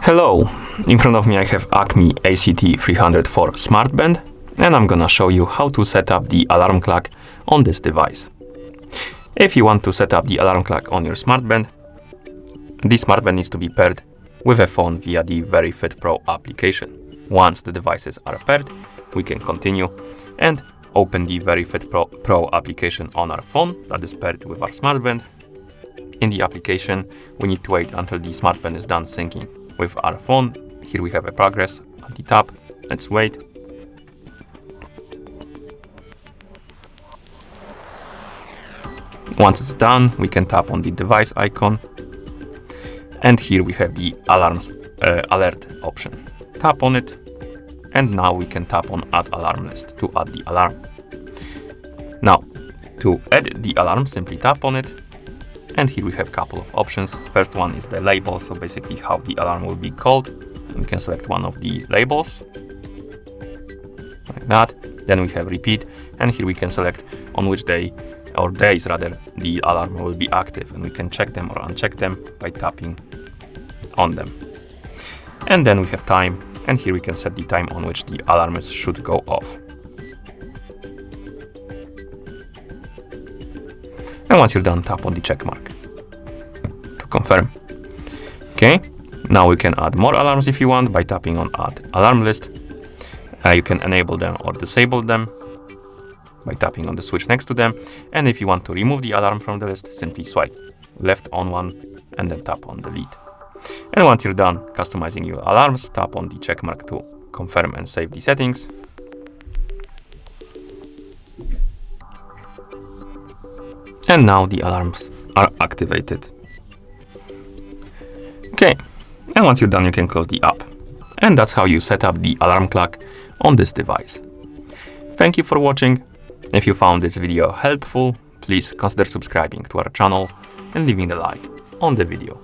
Hello, in front of me I have Acme ACT304 smartband, and I'm gonna show you how to set up the alarm clock on this device. If you want to set up the alarm clock on your smartband, this smartband needs to be paired with a phone via the VeryFit Pro application. Once the devices are paired, we can continue and open the VeryFit Pro application on our phone that is paired with our smartband. In the application, we need to wait until the smartband is done syncing with our phone. Here we have a progress at the top. Let's wait. Once it's done, we can tap on the device icon, and here we have the alarms alert option. Tap on it, and now we can tap on add alarm list to add the alarm. Now, to add the alarm, simply tap on it, and here we have a couple of options. First one is the label, so basically how the alarm will be called. We can select one of the labels, like that. Then we have repeat, and here we can select on which day, or days rather, the alarm will be active, and we can check them or uncheck them by tapping on them. And then we have time, and here we can set the time on which the alarms should go off. And once you're done, tap on the check mark to confirm. Okay, now we can add more alarms if you want by tapping on add alarm list. You can enable them or disable them by tapping on the switch next to them. And if you want to remove the alarm from the list, simply swipe left on one and then tap on delete. And once you're done customizing your alarms, tap on the check mark to confirm and save the settings. And now the alarms are activated. Okay, and once you're done, you can close the app. And that's how you set up the alarm clock on this device. Thank you for watching. If you found this video helpful, please consider subscribing to our channel and leaving a like on the video.